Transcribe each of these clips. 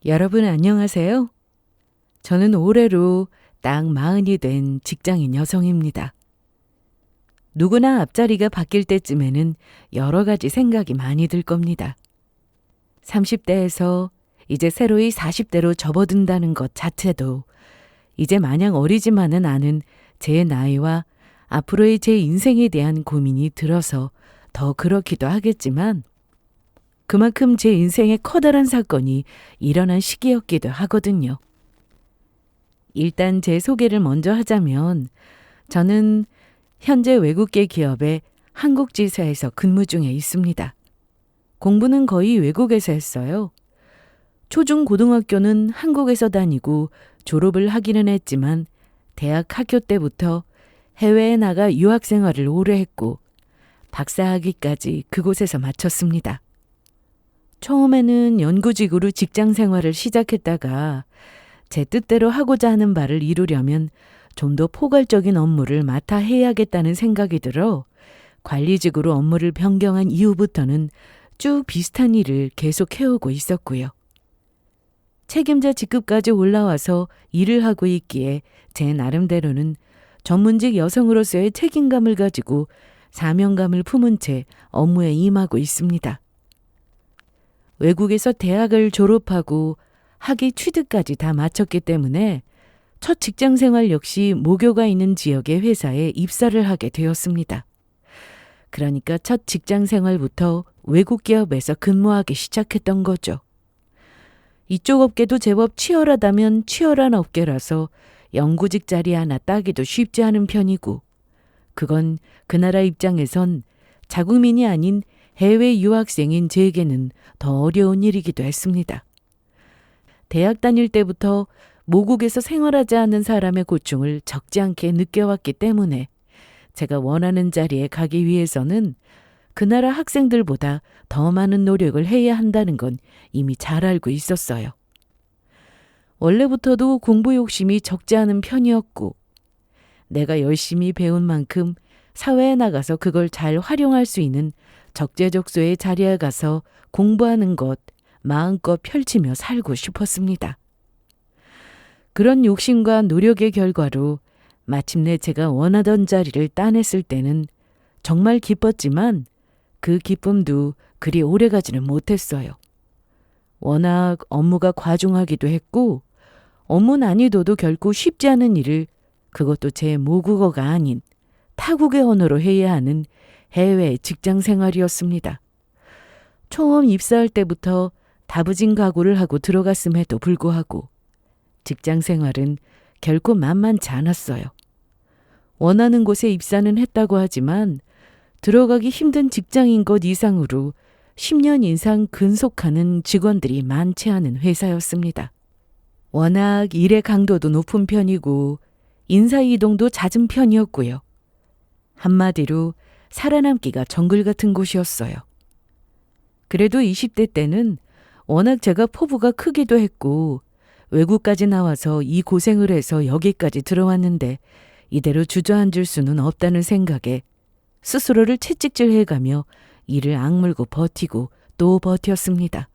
여러분 안녕하세요. 저는 올해로 딱 40이 된 직장인 여성입니다. 누구나 앞자리가 바뀔 때쯤에는 여러 가지 생각이 많이 들 겁니다. 30대에서 이제 새로이 40대로 접어든다는 것 자체도 이제 마냥 어리지만은 않은 제 나이와 앞으로의 제 인생에 대한 고민이 들어서 더 그렇기도 하겠지만 그만큼 제 인생에 커다란 사건이 일어난 시기였기도 하거든요. 일단 제 소개를 먼저 하자면 저는 현재 외국계 기업의 한국지사에서 근무 중에 있습니다. 공부는 거의 외국에서 했어요. 초중 고등학교는 한국에서 다니고 졸업을 하기는 했지만 대학 학교 때부터 해외에 나가 유학 생활을 오래 했고 박사학위까지 그곳에서 마쳤습니다. 처음에는 연구직으로 직장 생활을 시작했다가 제 뜻대로 하고자 하는 바를 이루려면 좀 더 포괄적인 업무를 맡아 해야겠다는 생각이 들어 관리직으로 업무를 변경한 이후부터는 쭉 비슷한 일을 계속 해오고 있었고요. 책임자 직급까지 올라와서 일을 하고 있기에 제 나름대로는 전문직 여성으로서의 책임감을 가지고 사명감을 품은 채 업무에 임하고 있습니다. 외국에서 대학을 졸업하고 학위 취득까지 다 마쳤기 때문에 첫 직장 생활 역시 모교가 있는 지역의 회사에 입사를 하게 되었습니다. 그러니까 첫 직장 생활부터 외국 기업에서 근무하기 시작했던 거죠. 이쪽 업계도 제법 치열하다면 치열한 업계라서 연구직 자리 하나 따기도 쉽지 않은 편이고 그건 그 나라 입장에선 자국민이 아닌 해외 유학생인 제게는 더 어려운 일이기도 했습니다. 대학 다닐 때부터 모국에서 생활하지 않는 사람의 고충을 적지 않게 느껴왔기 때문에 제가 원하는 자리에 가기 위해서는 그 나라 학생들보다 더 많은 노력을 해야 한다는 건 이미 잘 알고 있었어요. 원래부터도 공부 욕심이 적지 않은 편이었고 내가 열심히 배운 만큼 사회에 나가서 그걸 잘 활용할 수 있는 적재적소의 자리에 가서 공부하는 것 마음껏 펼치며 살고 싶었습니다. 그런 욕심과 노력의 결과로 마침내 제가 원하던 자리를 따냈을 때는 정말 기뻤지만 그 기쁨도 그리 오래가지는 못했어요. 워낙 업무가 과중하기도 했고 업무 난이도도 결코 쉽지 않은 일을 그것도 제 모국어가 아닌 타국의 언어로 해야 하는 해외 직장 생활이었습니다. 처음 입사할 때부터 다부진 각오를 하고 들어갔음에도 불구하고 직장 생활은 결코 만만치 않았어요. 원하는 곳에 입사는 했다고 하지만 들어가기 힘든 직장인 것 이상으로 10년 이상 근속하는 직원들이 많지 않은 회사였습니다. 워낙 일의 강도도 높은 편이고 인사이동도 잦은 편이었고요. 한마디로 살아남기가 정글 같은 곳이었어요. 그래도 20대 때는 워낙 제가 포부가 크기도 했고 외국까지 나와서 이 고생을 해서 여기까지 들어왔는데 이대로 주저앉을 수는 없다는 생각에 스스로를 채찍질해가며 이를 악물고 버티고 또 버텼습니다.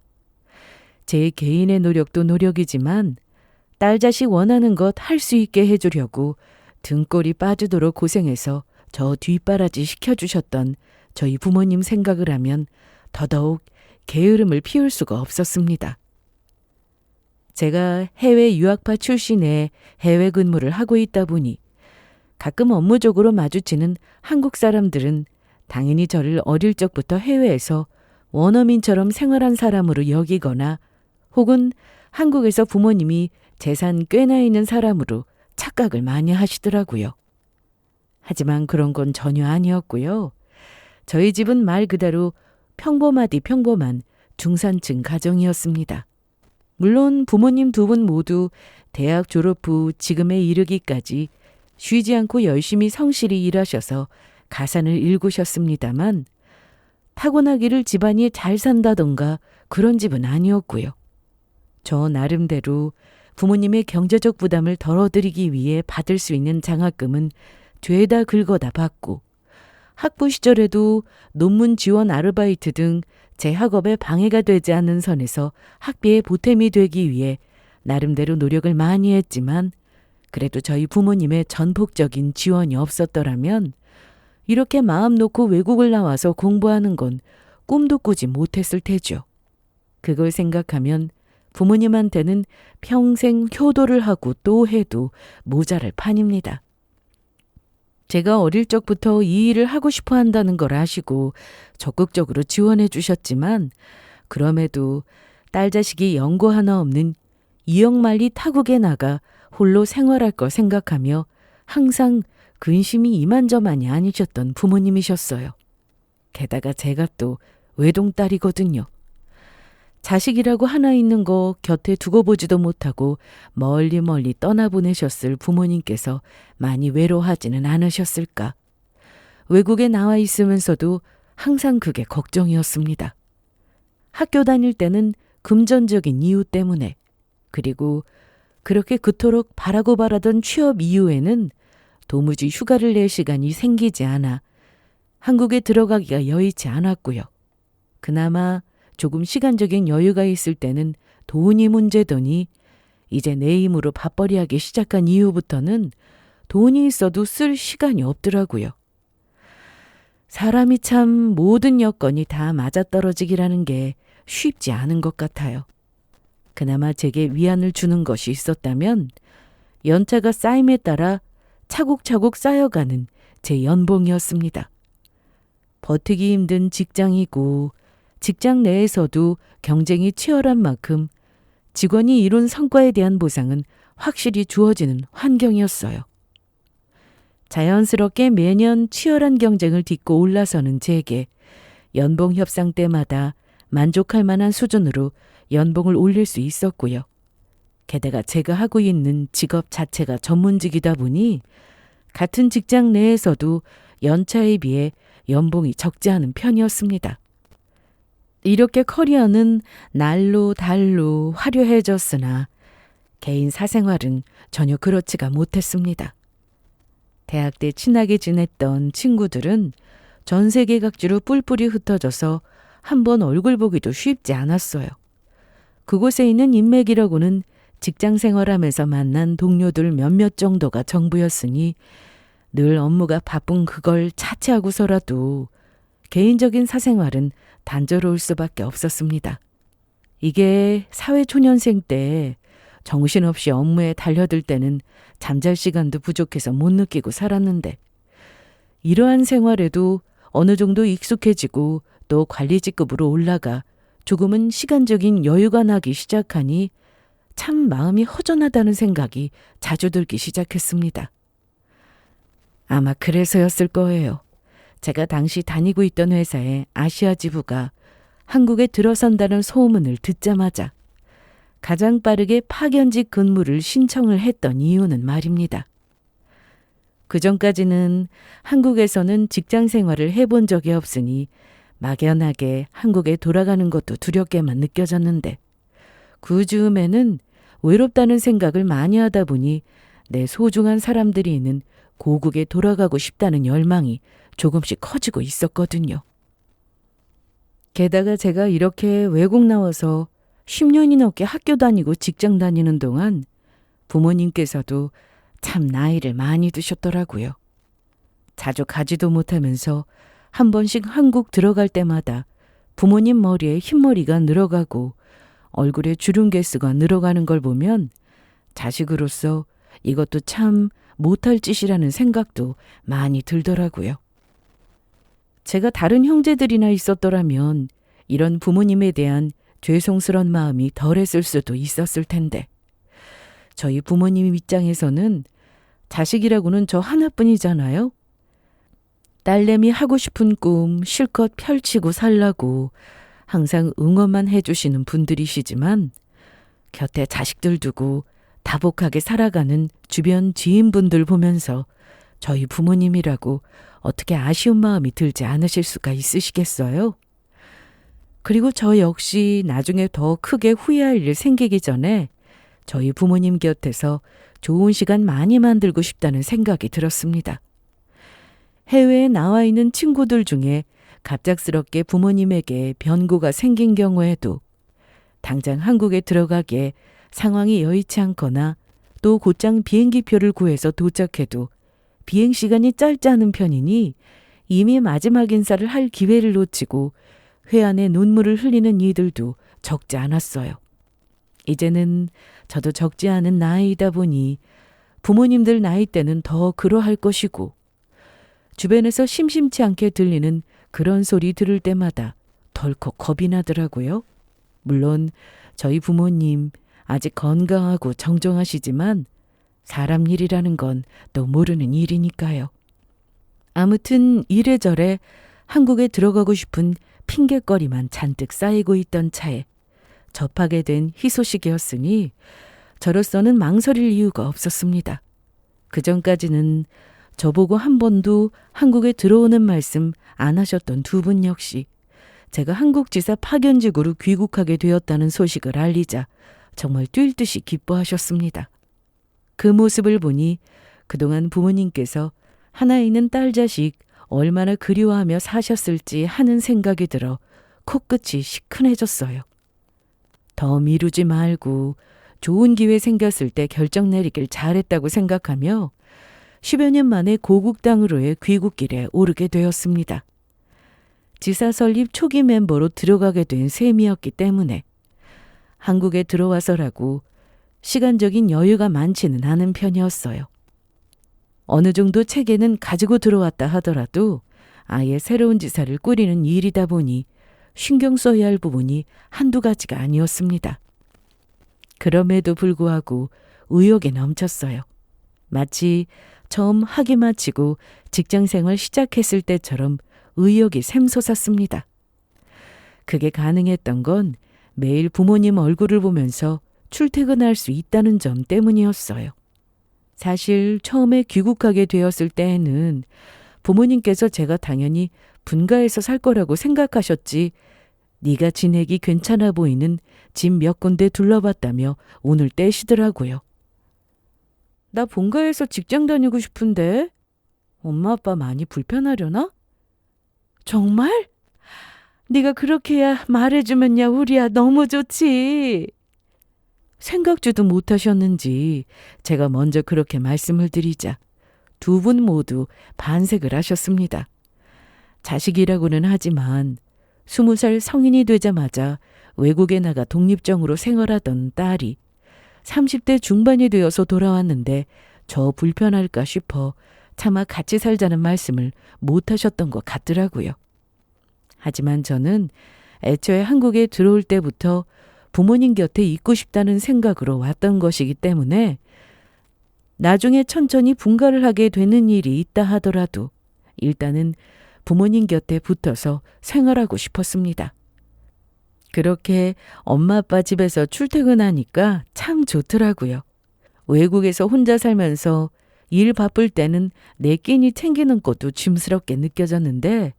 제 개인의 노력도 노력이지만 딸 자식 원하는 것 할 수 있게 해주려고 등골이 빠지도록 고생해서 저 뒷바라지 시켜주셨던 저희 부모님 생각을 하면 더더욱 게으름을 피울 수가 없었습니다. 제가 해외 유학파 출신의 해외 근무를 하고 있다 보니 가끔 업무적으로 마주치는 한국 사람들은 당연히 저를 어릴 적부터 해외에서 원어민처럼 생활한 사람으로 여기거나 혹은 한국에서 부모님이 재산 꽤나 있는 사람으로 착각을 많이 하시더라고요. 하지만 그런 건 전혀 아니었고요. 저희 집은 말 그대로 평범하디 평범한 중산층 가정이었습니다. 물론 부모님 두 분 모두 대학 졸업 후 지금에 이르기까지 쉬지 않고 열심히 성실히 일하셔서 가산을 일구셨습니다만 타고나기를 집안이 잘 산다던가 그런 집은 아니었고요. 저 나름대로 부모님의 경제적 부담을 덜어드리기 위해 받을 수 있는 장학금은 죄다 긁어다 받고 학부 시절에도 논문 지원 아르바이트 등 제 학업에 방해가 되지 않는 선에서 학비에 보탬이 되기 위해 나름대로 노력을 많이 했지만 그래도 저희 부모님의 전폭적인 지원이 없었더라면 이렇게 마음 놓고 외국을 나와서 공부하는 건 꿈도 꾸지 못했을 테죠. 그걸 생각하면 부모님한테는 평생 효도를 하고 또 해도 모자랄 판입니다. 제가 어릴 적부터 이 일을 하고 싶어 한다는 걸 아시고 적극적으로 지원해 주셨지만 그럼에도 딸 자식이 연고 하나 없는 이역만리 타국에 나가 홀로 생활할 걸 생각하며 항상 근심이 이만저만이 아니셨던 부모님이셨어요. 게다가 제가 또 외동딸이거든요. 자식이라고 하나 있는 거 곁에 두고 보지도 못하고 멀리 떠나보내셨을 부모님께서 많이 외로워하지는 않으셨을까. 외국에 나와 있으면서도 항상 그게 걱정이었습니다. 학교 다닐 때는 금전적인 이유 때문에, 그리고 그렇게 그토록 바라고 바라던 취업 이후에는 도무지 휴가를 낼 시간이 생기지 않아 한국에 들어가기가 여의치 않았고요. 그나마 조금 시간적인 여유가 있을 때는 돈이 문제더니 이제 내 힘으로 밥벌이하기 시작한 이후부터는 돈이 있어도 쓸 시간이 없더라고요. 사람이 참 모든 여건이 다 맞아떨어지기라는 게 쉽지 않은 것 같아요. 그나마 제게 위안을 주는 것이 있었다면 연차가 쌓임에 따라 차곡차곡 쌓여가는 제 연봉이었습니다. 버티기 힘든 직장이고 직장 내에서도 경쟁이 치열한 만큼 직원이 이룬 성과에 대한 보상은 확실히 주어지는 환경이었어요. 자연스럽게 매년 치열한 경쟁을 딛고 올라서는 제게 연봉 협상 때마다 만족할 만한 수준으로 연봉을 올릴 수 있었고요. 게다가 제가 하고 있는 직업 자체가 전문직이다 보니 같은 직장 내에서도 연차에 비해 연봉이 적지 않은 편이었습니다. 이렇게 커리어는 날로 달로 화려해졌으나 개인 사생활은 전혀 그렇지가 못했습니다. 대학 때 친하게 지냈던 친구들은 전 세계 각지로 뿔뿔이 흩어져서 한번 얼굴 보기도 쉽지 않았어요. 그곳에 있는 인맥이라고는 직장 생활하면서 만난 동료들 몇몇 정도가 전부였으니 늘 업무가 바쁜 그걸 차치하고서라도 개인적인 사생활은 단조로울 수밖에 없었습니다. 이게 사회초년생 때 정신없이 업무에 달려들 때는 잠잘 시간도 부족해서 못 느끼고 살았는데 이러한 생활에도 어느 정도 익숙해지고 또 관리직급으로 올라가 조금은 시간적인 여유가 나기 시작하니 참 마음이 허전하다는 생각이 자주 들기 시작했습니다. 아마 그래서였을 거예요. 제가 당시 다니고 있던 회사의 아시아 지부가 한국에 들어선다는 소문을 듣자마자 가장 빠르게 파견직 근무를 신청을 했던 이유는 말입니다. 그전까지는 한국에서는 직장 생활을 해본 적이 없으니 막연하게 한국에 돌아가는 것도 두렵게만 느껴졌는데 그 즈음에는 외롭다는 생각을 많이 하다 보니 내 소중한 사람들이 있는 고국에 돌아가고 싶다는 열망이 조금씩 커지고 있었거든요. 게다가 제가 이렇게 외국 나와서 10년이 넘게 학교 다니고 직장 다니는 동안 부모님께서도 참 나이를 많이 드셨더라고요. 자주 가지도 못하면서 한 번씩 한국 들어갈 때마다 부모님 머리에 흰머리가 늘어가고 얼굴에 주름 개수가 늘어가는 걸 보면 자식으로서 이것도 참 못할 짓이라는 생각도 많이 들더라고요. 제가 다른 형제들이나 있었더라면 이런 부모님에 대한 죄송스러운 마음이 덜했을 수도 있었을 텐데 저희 부모님 입장에서는 자식이라고는 저 하나뿐이잖아요. 딸내미 하고 싶은 꿈 실컷 펼치고 살라고 항상 응원만 해주시는 분들이시지만 곁에 자식들 두고 다복하게 살아가는 주변 지인분들 보면서 저희 부모님이라고 어떻게 아쉬운 마음이 들지 않으실 수가 있으시겠어요? 그리고 저 역시 나중에 더 크게 후회할 일 생기기 전에 저희 부모님 곁에서 좋은 시간 많이 만들고 싶다는 생각이 들었습니다. 해외에 나와 있는 친구들 중에 갑작스럽게 부모님에게 변고가 생긴 경우에도 당장 한국에 들어가기에 상황이 여의치 않거나 또 곧장 비행기표를 구해서 도착해도 비행시간이 짧지 않은 편이니 이미 마지막 인사를 할 기회를 놓치고 회한에 눈물을 흘리는 이들도 적지 않았어요. 이제는 저도 적지 않은 나이이다 보니 부모님들 나이 때는 더 그러할 것이고 주변에서 심심치 않게 들리는 그런 소리 들을 때마다 덜컥 겁이 나더라고요. 물론 저희 부모님 아직 건강하고 정정하시지만 사람 일이라는 건 또 모르는 일이니까요. 아무튼 이래저래 한국에 들어가고 싶은 핑곗거리만 잔뜩 쌓이고 있던 차에 접하게 된 희소식이었으니 저로서는 망설일 이유가 없었습니다. 그전까지는 저보고 한 번도 한국에 들어오는 말씀 안 하셨던 두 분 역시 제가 한국지사 파견직으로 귀국하게 되었다는 소식을 알리자 정말 뛸 듯이 기뻐하셨습니다. 그 모습을 보니 그동안 부모님께서 하나 있는 딸 자식 얼마나 그리워하며 사셨을지 하는 생각이 들어 코끝이 시큰해졌어요. 더 미루지 말고 좋은 기회 생겼을 때 결정 내리길 잘했다고 생각하며 10여 년 만에 고국 땅으로의 귀국길에 오르게 되었습니다. 지사 설립 초기 멤버로 들어가게 된 셈이었기 때문에 한국에 들어와서라고 시간적인 여유가 많지는 않은 편이었어요. 어느 정도 체계는 가지고 들어왔다 하더라도 아예 새로운 지사를 꾸리는 일이다 보니 신경 써야 할 부분이 한두 가지가 아니었습니다. 그럼에도 불구하고 의욕에 넘쳤어요. 마치 처음 학위 마치고 직장생활 시작했을 때처럼 의욕이 샘솟았습니다. 그게 가능했던 건 매일 부모님 얼굴을 보면서 출퇴근할 수 있다는 점 때문이었어요. 사실 처음에 귀국하게 되었을 때에는 부모님께서 제가 당연히 분가해서 살 거라고 생각하셨지 네가 지내기 괜찮아 보이는 집 몇 군데 둘러봤다며 오늘 떼시더라고요. 나 본가에서 직장 다니고 싶은데 엄마 아빠 많이 불편하려나? 정말? 네가 그렇게야 말해주면야 우리야 너무 좋지. 생각지도 못하셨는지 제가 먼저 그렇게 말씀을 드리자 두 분 모두 반색을 하셨습니다. 자식이라고는 하지만 20살 성인이 되자마자 외국에 나가 독립정으로 생활하던 딸이 30대 중반이 되어서 돌아왔는데 저 불편할까 싶어 차마 같이 살자는 말씀을 못하셨던 것 같더라고요. 하지만 저는 애초에 한국에 들어올 때부터 부모님 곁에 있고 싶다는 생각으로 왔던 것이기 때문에 나중에 천천히 분가를 하게 되는 일이 있다 하더라도 일단은 부모님 곁에 붙어서 생활하고 싶었습니다. 그렇게 엄마 아빠 집에서 출퇴근하니까 참 좋더라고요. 외국에서 혼자 살면서 일 바쁠 때는 내 끼니 챙기는 것도 짐스럽게 느껴졌는데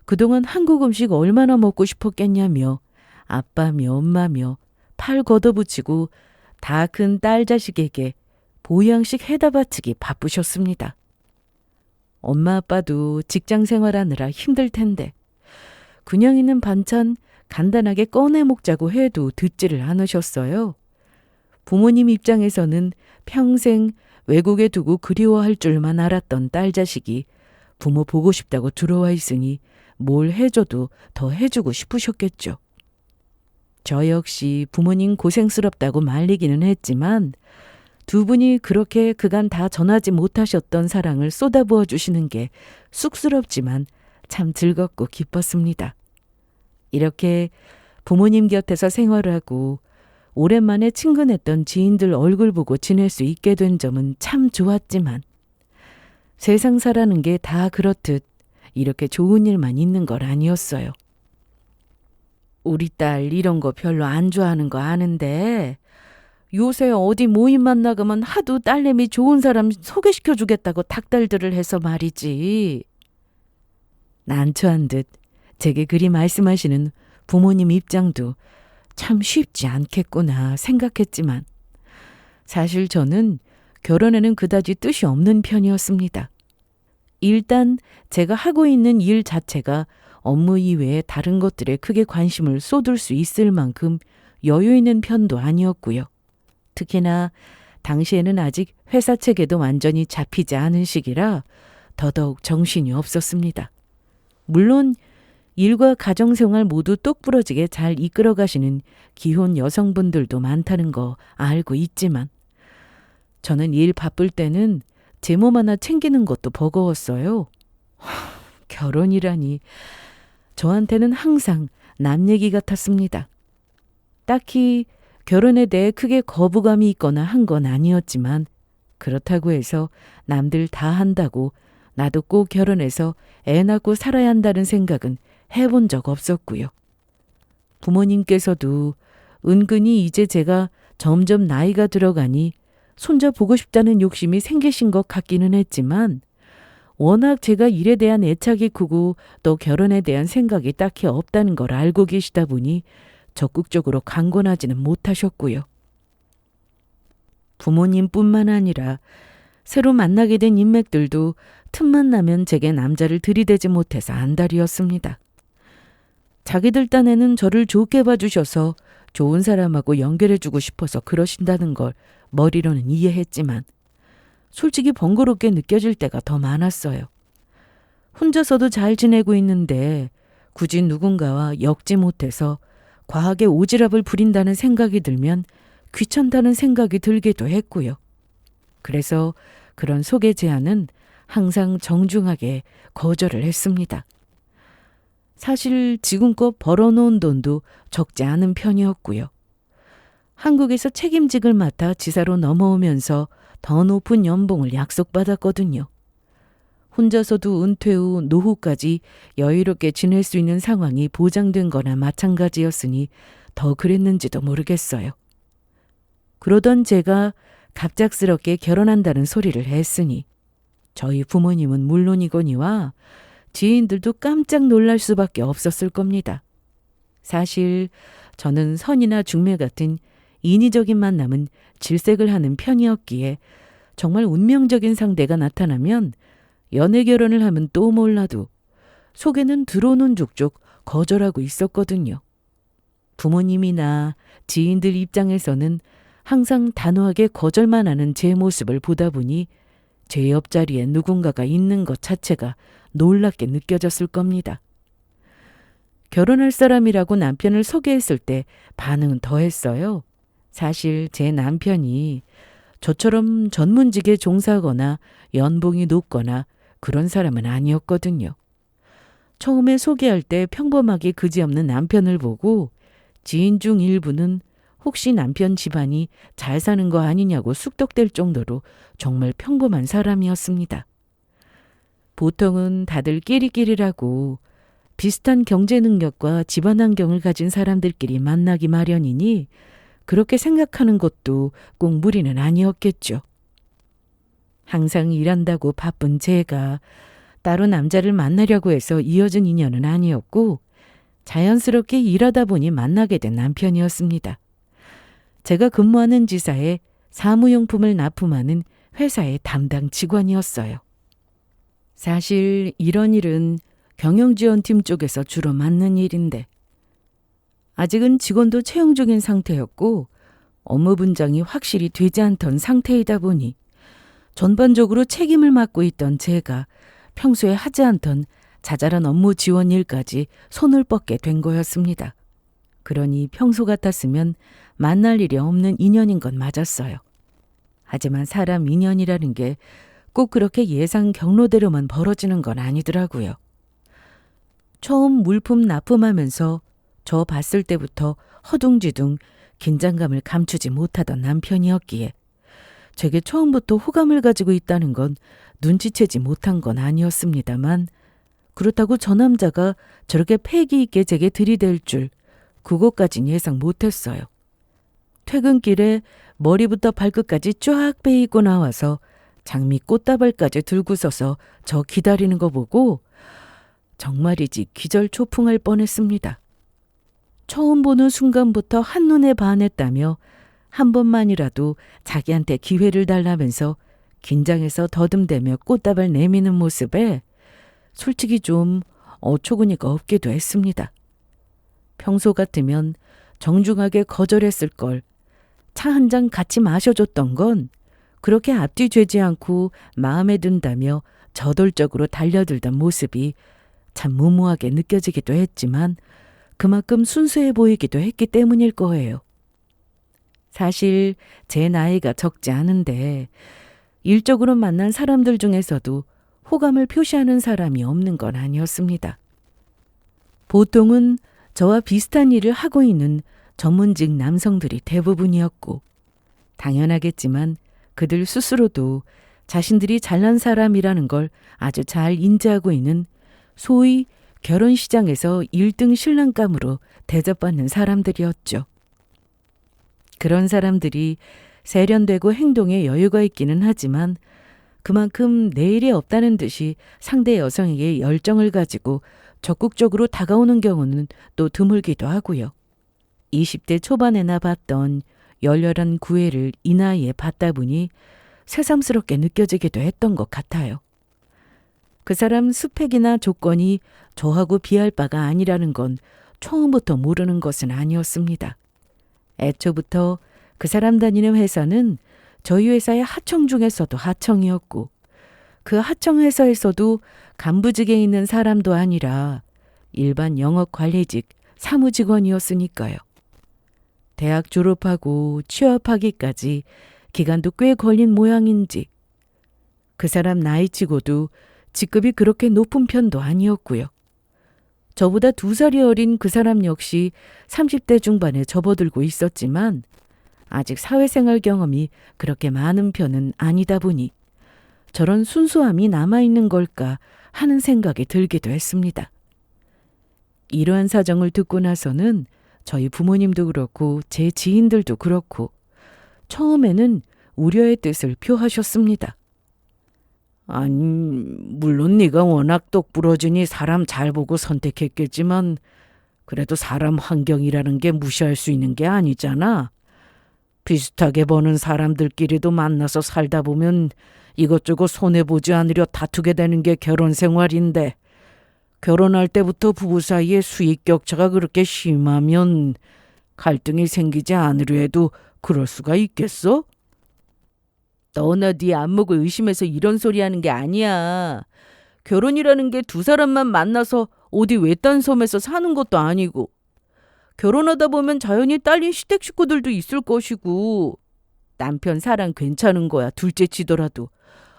그동안 한국 음식 얼마나 먹고 싶었겠냐며 아빠며 엄마며 팔 걷어붙이고 다 큰 딸 자식에게 보양식 해다 바치기 바쁘셨습니다. 엄마 아빠도 직장 생활하느라 힘들 텐데 그냥 있는 반찬 간단하게 꺼내 먹자고 해도 듣지를 않으셨어요. 부모님 입장에서는 평생 외국에 두고 그리워할 줄만 알았던 딸 자식이 부모 보고 싶다고 들어와 있으니 뭘 해줘도 더 해주고 싶으셨겠죠. 저 역시 부모님 고생스럽다고 말리기는 했지만 두 분이 그렇게 그간 다 전하지 못하셨던 사랑을 쏟아부어 주시는 게 쑥스럽지만 참 즐겁고 기뻤습니다. 이렇게 부모님 곁에서 생활하고 오랜만에 친근했던 지인들 얼굴 보고 지낼 수 있게 된 점은 참 좋았지만 세상 사라는 게 다 그렇듯 이렇게 좋은 일만 있는 걸 아니었어요. 우리 딸 이런 거 별로 안 좋아하는 거 아는데 요새 어디 모임만 나가면 하도 딸내미 좋은 사람 소개시켜 주겠다고 닥달들을 해서 말이지. 난처한 듯 제게 그리 말씀하시는 부모님 입장도 참 쉽지 않겠구나 생각했지만 사실 저는 결혼에는 그다지 뜻이 없는 편이었습니다. 일단 제가 하고 있는 일 자체가 업무 이외에 다른 것들에 크게 관심을 쏟을 수 있을 만큼 여유 있는 편도 아니었고요. 특히나 당시에는 아직 회사 체계도 완전히 잡히지 않은 시기라 더더욱 정신이 없었습니다. 물론 일과 가정생활 모두 똑부러지게 잘 이끌어 가시는 기혼 여성분들도 많다는 거 알고 있지만 저는 일 바쁠 때는 제 몸 하나 챙기는 것도 버거웠어요. 결혼이라니 저한테는 항상 남 얘기 같았습니다. 딱히 결혼에 대해 크게 거부감이 있거나 한 건 아니었지만 그렇다고 해서 남들 다 한다고 나도 꼭 결혼해서 애 낳고 살아야 한다는 생각은 해본 적 없었고요. 부모님께서도 은근히 이제 제가 점점 나이가 들어가니 손자 보고 싶다는 욕심이 생기신 것 같기는 했지만 워낙 제가 일에 대한 애착이 크고 또 결혼에 대한 생각이 딱히 없다는 걸 알고 계시다 보니 적극적으로 강권하지는 못하셨고요. 부모님뿐만 아니라 새로 만나게 된 인맥들도 틈만 나면 제게 남자를 들이대지 못해서 안달이었습니다. 자기들 딴에는 저를 좋게 봐주셔서 좋은 사람하고 연결해주고 싶어서 그러신다는 걸 머리로는 이해했지만 솔직히 번거롭게 느껴질 때가 더 많았어요. 혼자서도 잘 지내고 있는데 굳이 누군가와 엮지 못해서 과하게 오지랖을 부린다는 생각이 들면 귀찮다는 생각이 들기도 했고요. 그래서 그런 소개 제안은 항상 정중하게 거절을 했습니다. 사실 지금껏 벌어놓은 돈도 적지 않은 편이었고요. 한국에서 책임직을 맡아 지사로 넘어오면서 더 높은 연봉을 약속받았거든요. 혼자서도 은퇴 후 노후까지 여유롭게 지낼 수 있는 상황이 보장된 거나 마찬가지였으니 더 그랬는지도 모르겠어요. 그러던 제가 갑작스럽게 결혼한다는 소리를 했으니 저희 부모님은 물론이거니와 지인들도 깜짝 놀랄 수밖에 없었을 겁니다. 사실 저는 선이나 중매 같은 인위적인 만남은 질색을 하는 편이었기에 정말 운명적인 상대가 나타나면 연애 결혼을 하면 또 몰라도 속에는 들어오는 족족 거절하고 있었거든요. 부모님이나 지인들 입장에서는 항상 단호하게 거절만 하는 제 모습을 보다 보니 제 옆자리에 누군가가 있는 것 자체가 놀랍게 느껴졌을 겁니다. 결혼할 사람이라고 남편을 소개했을 때 반응은 더했어요. 사실 제 남편이 저처럼 전문직에 종사하거나 연봉이 높거나 그런 사람은 아니었거든요. 처음에 소개할 때 평범하게 그지없는 남편을 보고 지인 중 일부는 혹시 남편 집안이 잘 사는 거 아니냐고 쑥덕댈 정도로 정말 평범한 사람이었습니다. 보통은 다들 끼리끼리라고 비슷한 경제 능력과 집안 환경을 가진 사람들끼리 만나기 마련이니 그렇게 생각하는 것도 꼭 무리는 아니었겠죠. 항상 일한다고 바쁜 제가 따로 남자를 만나려고 해서 이어진 인연은 아니었고 자연스럽게 일하다 보니 만나게 된 남편이었습니다. 제가 근무하는 지사에 사무용품을 납품하는 회사의 담당 직원이었어요. 사실 이런 일은 경영지원팀 쪽에서 주로 맡는 일인데 아직은 직원도 채용 중인 상태였고 업무 분장이 확실히 되지 않던 상태이다 보니 전반적으로 책임을 맡고 있던 제가 평소에 하지 않던 자잘한 업무 지원 일까지 손을 뻗게 된 거였습니다. 그러니 평소 같았으면 만날 일이 없는 인연인 건 맞았어요. 하지만 사람 인연이라는 게 꼭 그렇게 예상 경로대로만 벌어지는 건 아니더라고요. 처음 물품 납품하면서 저 봤을 때부터 허둥지둥 긴장감을 감추지 못하던 남편이었기에 제게 처음부터 호감을 가지고 있다는 건 눈치채지 못한 건 아니었습니다만 그렇다고 저 남자가 저렇게 패기 있게 제게 들이댈 줄 그것까진 예상 못했어요. 퇴근길에 머리부터 발끝까지 쫙 빼입고 나와서 장미 꽃다발까지 들고 서서 저 기다리는 거 보고 정말이지 기절초풍할 뻔했습니다. 처음 보는 순간부터 한눈에 반했다며 한 번만이라도 자기한테 기회를 달라면서 긴장해서 더듬대며 꽃다발 내미는 모습에 솔직히 좀 어처구니가 없기도 했습니다. 평소 같으면 정중하게 거절했을 걸 차 한 잔 같이 마셔줬던 건 그렇게 앞뒤 죄지 않고 마음에 든다며 저돌적으로 달려들던 모습이 참 무모하게 느껴지기도 했지만 그만큼 순수해 보이기도 했기 때문일 거예요. 사실 제 나이가 적지 않은데 일적으로 만난 사람들 중에서도 호감을 표시하는 사람이 없는 건 아니었습니다. 보통은 저와 비슷한 일을 하고 있는 전문직 남성들이 대부분이었고 당연하겠지만 그들 스스로도 자신들이 잘난 사람이라는 걸 아주 잘 인지하고 있는 소위 결혼시장에서 1등 신랑감으로 대접받는 사람들이었죠. 그런 사람들이 세련되고 행동에 여유가 있기는 하지만 그만큼 내일이 없다는 듯이 상대 여성에게 열정을 가지고 적극적으로 다가오는 경우는 또 드물기도 하고요. 20대 초반에나 봤던 열렬한 구애를 이 나이에 받다 보니 새삼스럽게 느껴지기도 했던 것 같아요. 그 사람 스펙이나 조건이 저하고 비할 바가 아니라는 건 처음부터 모르는 것은 아니었습니다. 애초부터 그 사람 다니는 회사는 저희 회사의 하청 중에서도 하청이었고 그 하청 회사에서도 간부직에 있는 사람도 아니라 일반 영업관리직 사무직원이었으니까요. 대학 졸업하고 취업하기까지 기간도 꽤 걸린 모양인지 그 사람 나이치고도 직급이 그렇게 높은 편도 아니었고요. 저보다 2살이 어린 그 사람 역시 30대 중반에 접어들고 있었지만 아직 사회생활 경험이 그렇게 많은 편은 아니다 보니 저런 순수함이 남아있는 걸까 하는 생각이 들기도 했습니다. 이러한 사정을 듣고 나서는 저희 부모님도 그렇고 제 지인들도 그렇고 처음에는 우려의 뜻을 표하셨습니다. 아니, 물론 네가 워낙 똑부러지니 사람 잘 보고 선택했겠지만 그래도 사람 환경이라는 게 무시할 수 있는 게 아니잖아. 비슷하게 버는 사람들끼리도 만나서 살다 보면 이것저것 손해보지 않으려 다투게 되는 게 결혼 생활인데 결혼할 때부터 부부 사이에 수익 격차가 그렇게 심하면 갈등이 생기지 않으려 해도 그럴 수가 있겠어? 너나 네 안목을 의심해서 이런 소리 하는 게 아니야. 결혼이라는 게 2사람만 만나서 어디 외딴 섬에서 사는 것도 아니고 결혼하다 보면 자연히 딸린 시댁 식구들도 있을 것이고 남편 사랑 괜찮은 거야. 둘째 치더라도.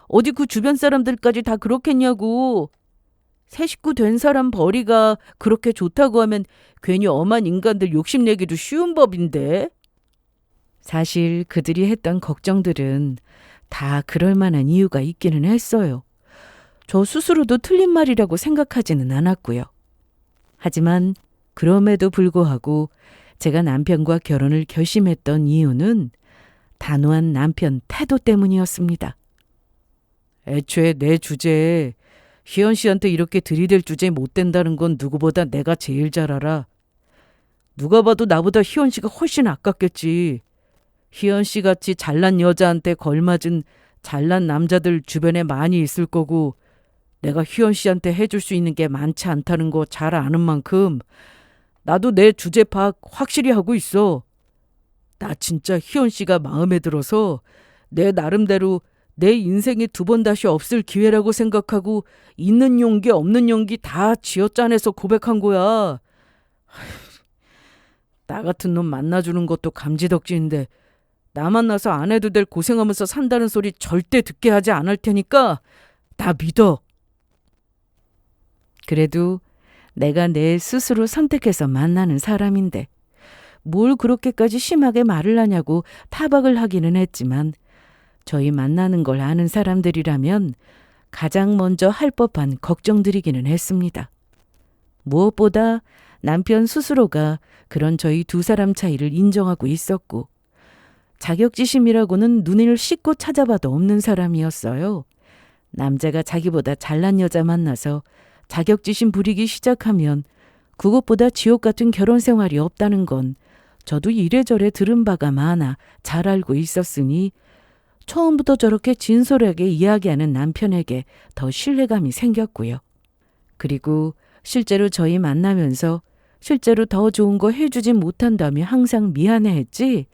어디 그 주변 사람들까지 다 그렇겠냐고. 새 식구 된 사람 벌이가 그렇게 좋다고 하면 괜히 엄한 인간들 욕심내기도 쉬운 법인데. 사실 그들이 했던 걱정들은 다 그럴 만한 이유가 있기는 했어요. 저 스스로도 틀린 말이라고 생각하지는 않았고요. 하지만 그럼에도 불구하고 제가 남편과 결혼을 결심했던 이유는 단호한 남편 태도 때문이었습니다. 애초에 내 주제에 희연 씨한테 이렇게 들이댈 주제에 못 된다는 건 누구보다 내가 제일 잘 알아. 누가 봐도 나보다 희연 씨가 훨씬 아깝겠지. 희연 씨 같이 잘난 여자한테 걸맞은 잘난 남자들 주변에 많이 있을 거고 내가 희연 씨한테 해줄 수 있는 게 많지 않다는 거 잘 아는 만큼 나도 내 주제 파악 확실히 하고 있어. 나 진짜 희연 씨가 마음에 들어서 내 나름대로 내 인생에 2번 다시 없을 기회라고 생각하고 있는 용기 없는 용기 다 쥐어짜내서 고백한 거야. 나 같은 놈 만나주는 것도 감지덕지인데 나 만나서 안 해도 될 고생하면서 산다는 소리 절대 듣게 하지 않을 테니까 나 믿어. 그래도 내가 내 스스로 선택해서 만나는 사람인데 뭘 그렇게까지 심하게 말을 하냐고 타박을 하기는 했지만 저희 만나는 걸 아는 사람들이라면 가장 먼저 할 법한 걱정들이기는 했습니다. 무엇보다 남편 스스로가 그런 저희 2사람 차이를 인정하고 있었고 자격지심이라고는 눈을 씻고 찾아봐도 없는 사람이었어요. 남자가 자기보다 잘난 여자 만나서 자격지심 부리기 시작하면 그것보다 지옥 같은 결혼 생활이 없다는 건 저도 이래저래 들은 바가 많아 잘 알고 있었으니 처음부터 저렇게 진솔하게 이야기하는 남편에게 더 신뢰감이 생겼고요. 그리고 실제로 저희 만나면서 실제로 더 좋은 거 해주지 못한다며 항상 미안해했지,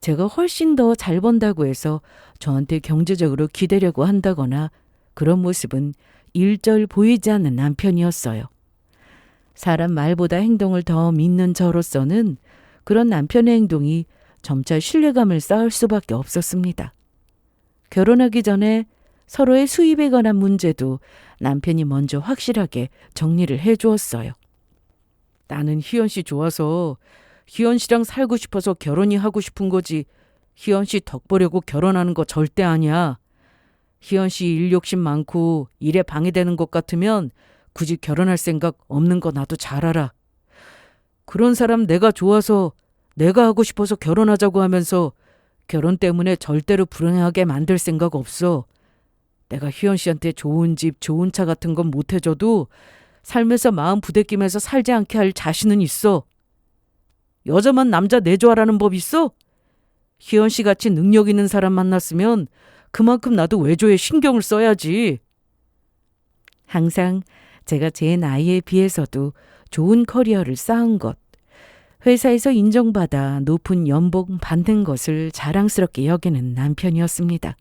제가 훨씬 더 잘 번다고 해서 저한테 경제적으로 기대려고 한다거나 그런 모습은 일절 보이지 않는 남편이었어요. 사람 말보다 행동을 더 믿는 저로서는 그런 남편의 행동이 점차 신뢰감을 쌓을 수밖에 없었습니다. 결혼하기 전에 서로의 수입에 관한 문제도 남편이 먼저 확실하게 정리를 해주었어요. 나는 희연 씨 좋아서 희연 씨랑 살고 싶어서 결혼이 하고 싶은 거지, 희연 씨 덕 보려고 결혼하는 거 절대 아니야. 희연 씨 일 욕심 많고 일에 방해되는 것 같으면 굳이 결혼할 생각 없는 거 나도 잘 알아. 그런 사람 내가 좋아서 내가 하고 싶어서 결혼하자고 하면서 결혼 때문에 절대로 불행하게 만들 생각 없어. 내가 희연 씨한테 좋은 집, 좋은 차 같은 건 못 해줘도 삶에서 마음 부대끼면서 살지 않게 할 자신은 있어. 여자만 남자 내조하라는 법 있어? 희연 씨 같이 능력 있는 사람 만났으면 그만큼 나도 외조에 신경을 써야지. 항상 제가 제 나이에 비해서도 좋은 커리어를 쌓은 것, 회사에서 인정받아 높은 연봉 받는 것을 자랑스럽게 여기는 남편이었습니다.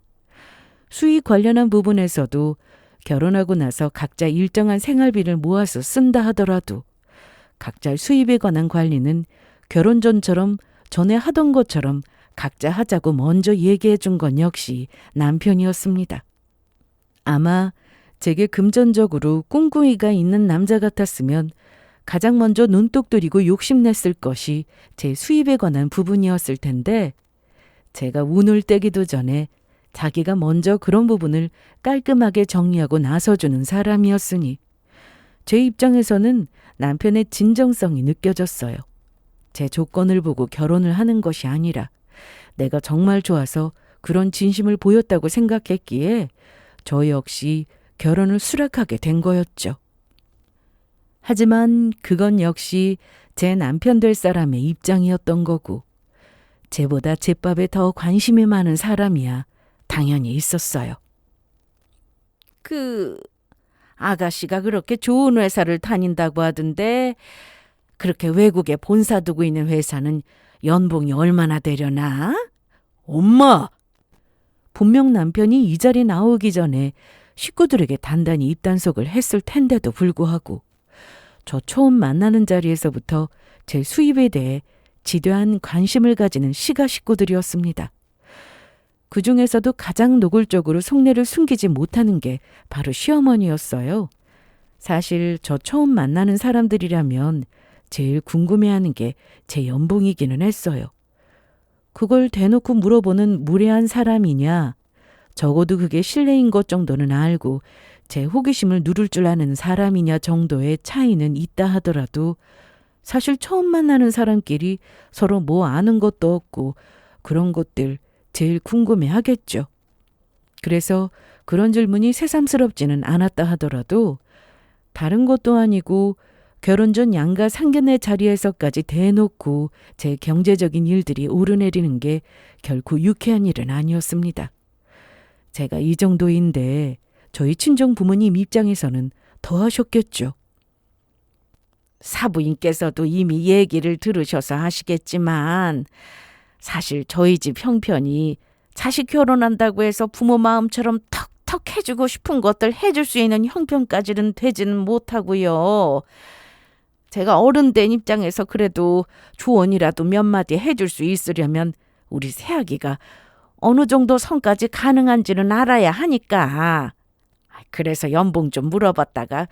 수익 관련한 부분에서도 결혼하고 나서 각자 일정한 생활비를 모아서 쓴다 하더라도 각자 수입에 관한 관리는 결혼 전처럼 전에 하던 것처럼 각자 하자고 먼저 얘기해 준 건 역시 남편이었습니다. 아마 제게 금전적으로 꿍꿍이가 있는 남자 같았으면 가장 먼저 눈독 들이고 욕심냈을 것이 제 수입에 관한 부분이었을 텐데, 제가 운을 떼기도 전에 자기가 먼저 그런 부분을 깔끔하게 정리하고 나서주는 사람이었으니 제 입장에서는 남편의 진정성이 느껴졌어요. 제 조건을 보고 결혼을 하는 것이 아니라 내가 정말 좋아서 그런 진심을 보였다고 생각했기에 저 역시 결혼을 수락하게 된 거였죠. 하지만 그건 역시 제 남편 될 사람의 입장이었던 거고, 제보다 제밥에 더 관심이 많은 사람이야 당연히 있었어요. 아가씨가 그렇게 좋은 회사를 다닌다고 하던데, 그렇게 외국에 본사 두고 있는 회사는 연봉이 얼마나 되려나? 엄마! 분명 남편이 이 자리에 나오기 전에 식구들에게 단단히 입단속을 했을 텐데도 불구하고 저 처음 만나는 자리에서부터 제 수입에 대해 지대한 관심을 가지는 시가 식구들이었습니다. 그 중에서도 가장 노골적으로 속내를 숨기지 못하는 게 바로 시어머니였어요. 사실 저 처음 만나는 사람들이라면 제일 궁금해하는 게 제 연봉이기는 했어요. 그걸 대놓고 물어보는 무례한 사람이냐, 적어도 그게 실례인 것 정도는 알고 제 호기심을 누를 줄 아는 사람이냐 정도의 차이는 있다 하더라도 사실 처음 만나는 사람끼리 서로 뭐 아는 것도 없고 그런 것들 제일 궁금해 하겠죠. 그래서 그런 질문이 새삼스럽지는 않았다 하더라도 다른 것도 아니고 결혼 전 양가 상견례 자리에서까지 대놓고 제 경제적인 일들이 오르내리는 게 결코 유쾌한 일은 아니었습니다. 제가 이 정도인데 저희 친정 부모님 입장에서는 더 하셨겠죠. 사부인께서도 이미 얘기를 들으셔서 아시겠지만 사실 저희 집 형편이 자식 결혼한다고 해서 부모 마음처럼 턱턱 해주고 싶은 것들 해줄 수 있는 형편까지는 되지는 못하고요. 제가 어른 된 입장에서 그래도 조언이라도 몇 마디 해줄 수 있으려면 우리 새아기가 어느 정도 선까지 가능한지는 알아야 하니까. 그래서 연봉 좀 물어봤다가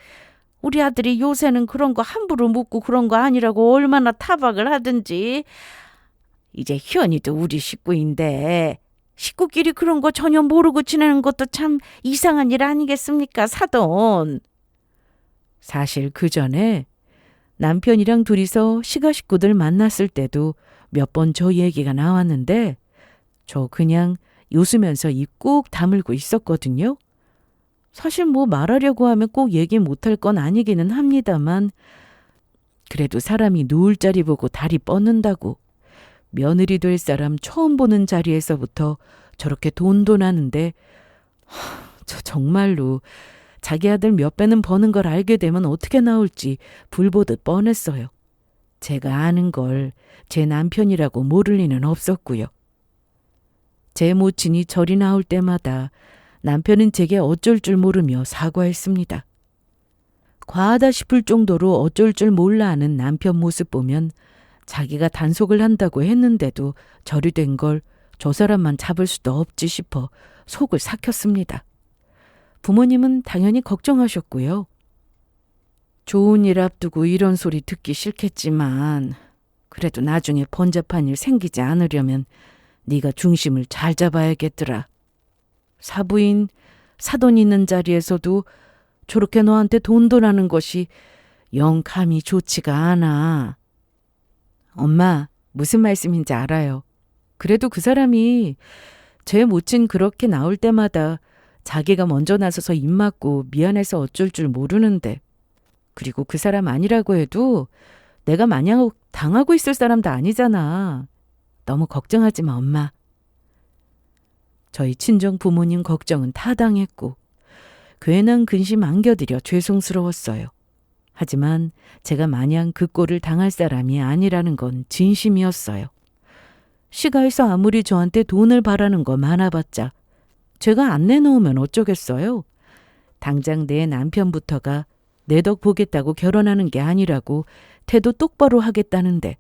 우리 아들이 요새는 그런 거 함부로 묻고 그런 거 아니라고 얼마나 타박을 하든지. 이제 희연이도 우리 식구인데 식구끼리 그런 거 전혀 모르고 지내는 것도 참 이상한 일 아니겠습니까, 사돈. 사실 그 전에 남편이랑 둘이서 시가 식구들 만났을 때도 몇 번 저 얘기가 나왔는데 저 그냥 웃으면서 입 꾹 다물고 있었거든요. 사실 뭐 말하려고 하면 꼭 얘기 못할 건 아니기는 합니다만 그래도 사람이 누울 자리 보고 다리 뻗는다고 며느리 될 사람 처음 보는 자리에서부터 저렇게 돈돈하는데 저 정말로 자기 아들 몇 배는 버는 걸 알게 되면 어떻게 나올지 불보듯 뻔했어요. 제가 아는 걸 제 남편이라고 모를 리는 없었고요. 제 모친이 절이 나올 때마다 남편은 제게 어쩔 줄 모르며 사과했습니다. 과하다 싶을 정도로 어쩔 줄 몰라 하는 남편 모습 보면 자기가 단속을 한다고 했는데도 절이 된 걸 저 사람만 잡을 수도 없지 싶어 속을 삭혔습니다. 부모님은 당연히 걱정하셨고요. 좋은 일 앞두고 이런 소리 듣기 싫겠지만 그래도 나중에 번잡한 일 생기지 않으려면 네가 중심을 잘 잡아야겠더라. 사부인, 사돈 있는 자리에서도 저렇게 너한테 돈돈하는 것이 영 감이 좋지가 않아. 엄마, 무슨 말씀인지 알아요. 그래도 그 사람이 제 모친 그렇게 나올 때마다 자기가 먼저 나서서 입 막고 미안해서 어쩔 줄 모르는데, 그리고 그 사람 아니라고 해도 내가 마냥 당하고 있을 사람도 아니잖아. 너무 걱정하지 마, 엄마. 저희 친정 부모님 걱정은 타당했고 괜한 근심 안겨드려 죄송스러웠어요. 하지만 제가 마냥 그 꼴을 당할 사람이 아니라는 건 진심이었어요. 시가에서 아무리 저한테 돈을 바라는 거 많아봤자 제가 안 내놓으면 어쩌겠어요. 당장 내 남편부터가 내 덕 보겠다고 결혼하는 게 아니라고 태도 똑바로 하겠다는데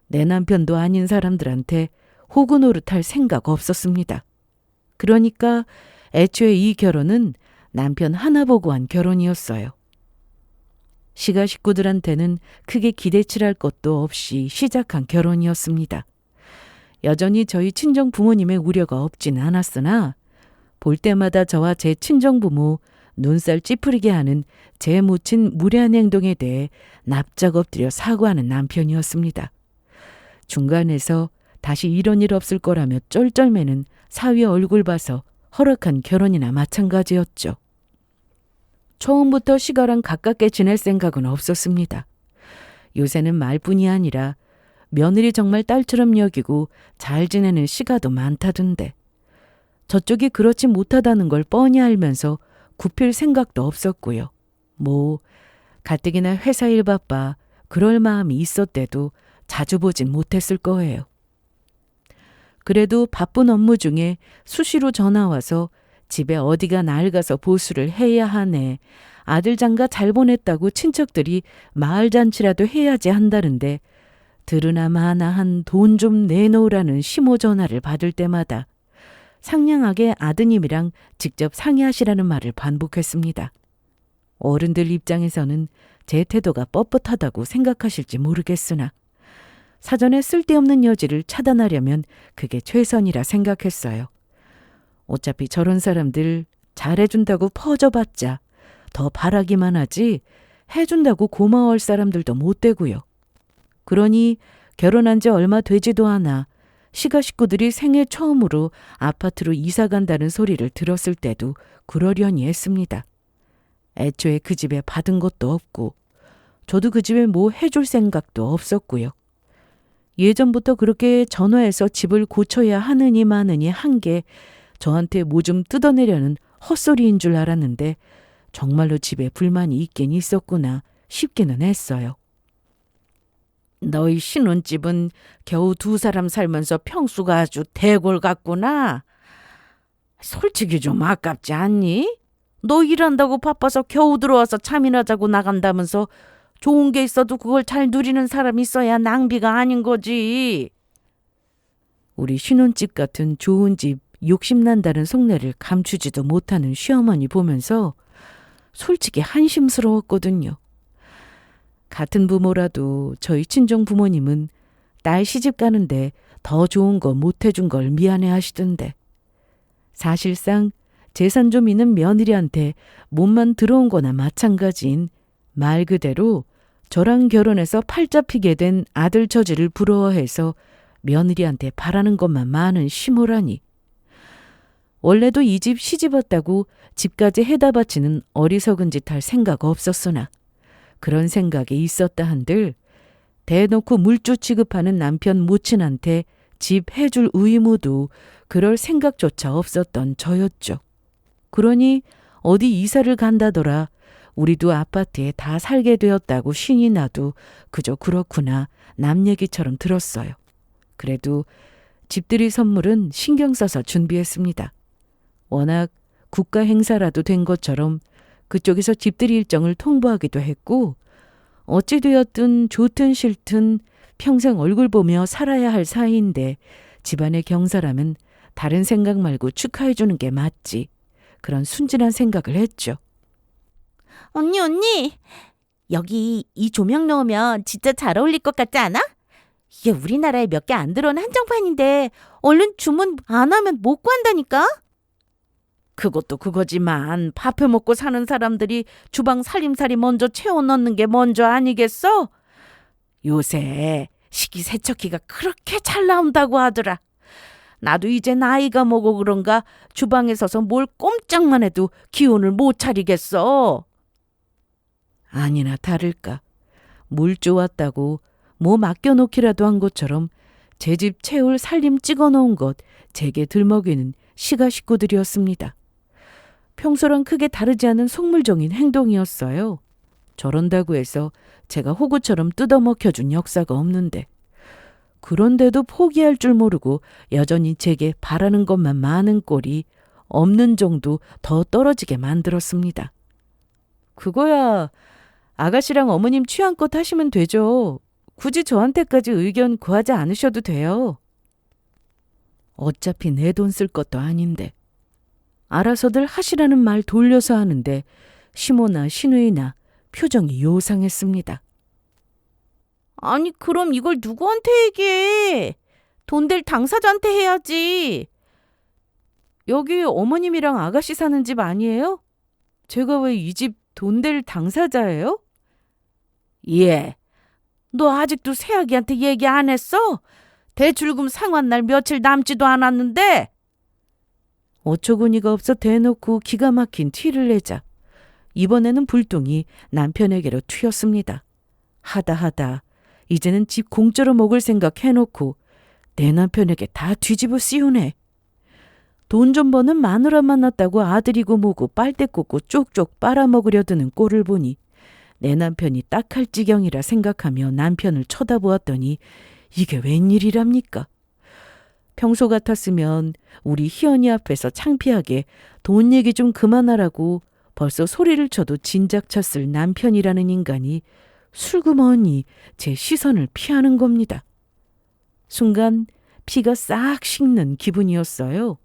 내 남편도 아닌 사람들한테 호구 노릇할 생각 없었습니다. 그러니까 애초에 이 결혼은 남편 하나 보고 한 결혼이었어요. 시가 식구들한테는 크게 기대치랄 것도 없이 시작한 결혼이었습니다. 여전히 저희 친정 부모님의 우려가 없진 않았으나 볼 때마다 저와 제 친정 부모 눈살 찌푸리게 하는 제 모친 무례한 행동에 대해 납작 엎드려 사과하는 남편이었습니다. 중간에서 다시 이런 일 없을 거라며 쩔쩔매는 사위 얼굴 봐서 허락한 결혼이나 마찬가지였죠. 처음부터 시가랑 가깝게 지낼 생각은 없었습니다. 요새는 말뿐이 아니라 며느리 정말 딸처럼 여기고 잘 지내는 시가도 많다던데 저쪽이 그렇지 못하다는 걸 뻔히 알면서 굽힐 생각도 없었고요. 가뜩이나 회사 일 바빠 그럴 마음이 있었대도 자주 보진 못했을 거예요. 그래도 바쁜 업무 중에 수시로 전화와서 집에 어디가 낡아서 보수를 해야 하네. 아들 장가 잘 보냈다고 친척들이 마을 잔치라도 해야지 한다는데 들으나 마나 한 돈 좀 내놓으라는 심호 전화를 받을 때마다 상냥하게 아드님이랑 직접 상의하시라는 말을 반복했습니다. 어른들 입장에서는 제 태도가 뻣뻣하다고 생각하실지 모르겠으나 사전에 쓸데없는 여지를 차단하려면 그게 최선이라 생각했어요. 어차피 저런 사람들 잘해준다고 퍼져봤자 더 바라기만 하지 해준다고 고마워할 사람들도 못 되고요. 그러니 결혼한 지 얼마 되지도 않아 시가 식구들이 생애 처음으로 아파트로 이사 간다는 소리를 들었을 때도 그러려니 했습니다. 애초에 그 집에 받은 것도 없고 저도 그 집에 뭐 해줄 생각도 없었고요. 예전부터 그렇게 전화해서 집을 고쳐야 하느니 마느니 한 게 저한테 뭐 좀 뜯어내려는 헛소리인 줄 알았는데 정말로 집에 불만이 있긴 있었구나 싶기는 했어요. 너희 신혼집은 겨우 2사람 살면서 평수가 아주 대골 같구나. 솔직히 좀 아깝지 않니? 너 일한다고 바빠서 겨우 들어와서 잠이나 자고 나간다면서 좋은 게 있어도 그걸 잘 누리는 사람이 있어야 낭비가 아닌 거지. 우리 신혼집 같은 좋은 집 욕심난다는 속내를 감추지도 못하는 시어머니 보면서 솔직히 한심스러웠거든요. 같은 부모라도 저희 친정 부모님은 딸 시집 가는데 더 좋은 거 못 해준 걸 미안해 하시던데 사실상 재산 좀 있는 며느리한테 몸만 들어온 거나 마찬가지인 말 그대로 저랑 결혼해서 팔자 피게 된 아들 처지를 부러워해서 며느리한테 바라는 것만 많은 시모라니. 원래도 이 집 시집 왔다고 집까지 해다 바치는 어리석은 짓 할 생각 없었으나 그런 생각이 있었다 한들 대놓고 물주 취급하는 남편 모친한테 집 해줄 의무도 그럴 생각조차 없었던 저였죠. 그러니 어디 이사를 간다더라. 우리도 아파트에 다 살게 되었다고 신이 나도 그저 그렇구나 남 얘기처럼 들었어요. 그래도 집들이 선물은 신경 써서 준비했습니다. 워낙 국가 행사라도 된 것처럼 그쪽에서 집들이 일정을 통보하기도 했고 어찌 되었든 좋든 싫든 평생 얼굴 보며 살아야 할 사이인데 집안의 경사라면 다른 생각 말고 축하해 주는 게 맞지. 그런 순진한 생각을 했죠. 언니. 여기 이 조명 넣으면 진짜 잘 어울릴 것 같지 않아? 이게 우리나라에 몇 개 안 들어온 한정판인데 얼른 주문 안 하면 못 구한다니까? 그것도 그거지만 밥해 먹고 사는 사람들이 주방 살림살이 먼저 채워 넣는 게 먼저 아니겠어? 요새 식기세척기가 그렇게 잘 나온다고 하더라. 나도 이제 나이가 먹어 그런가 주방에 서서 뭘 꼼짝만 해도 기운을 못 차리겠어. 아니나 다를까. 물 좋았다고 뭐 맡겨놓기라도 한 것처럼 제 집 채울 살림 찍어놓은 것 제게 들먹이는 시가 식구들이었습니다. 평소랑 크게 다르지 않은 속물적인 행동이었어요. 저런다고 해서 제가 호구처럼 뜯어먹혀준 역사가 없는데 그런데도 포기할 줄 모르고 여전히 제게 바라는 것만 많은 꼴이 없는 정도 더 떨어지게 만들었습니다. 그거야 아가씨랑 어머님 취향껏 하시면 되죠. 굳이 저한테까지 의견 구하지 않으셔도 돼요. 어차피 내 돈 쓸 것도 아닌데. 알아서들 하시라는 말 돌려서 하는데 시모나 시누이나 표정이 요상했습니다. 아니 그럼 이걸 누구한테 얘기해? 돈 될 당사자한테 해야지. 여기 어머님이랑 아가씨 사는 집 아니에요? 제가 왜 이 집 돈 될 당사자예요? 예. 너 아직도 새아기한테 얘기 안 했어? 대출금 상환날 며칠 남지도 않았는데. 어처구니가 없어 대놓고 기가 막힌 티를 내자 이번에는 불똥이 남편에게로 튀었습니다. 하다 이제는 집 공짜로 먹을 생각 해놓고 내 남편에게 다 뒤집어 씌우네. 돈 좀 버는 마누라 만났다고 아들이고 뭐고 빨대 꽂고 쪽쪽 빨아먹으려 드는 꼴을 보니 내 남편이 딱할 지경이라 생각하며 남편을 쳐다보았더니 이게 웬일이랍니까? 평소 같았으면 우리 희연이 앞에서 창피하게 돈 얘기 좀 그만하라고 벌써 소리를 쳐도 진작 쳤을 남편이라는 인간이 술구머니 제 시선을 피하는 겁니다. 순간 피가 싹 식는 기분이었어요.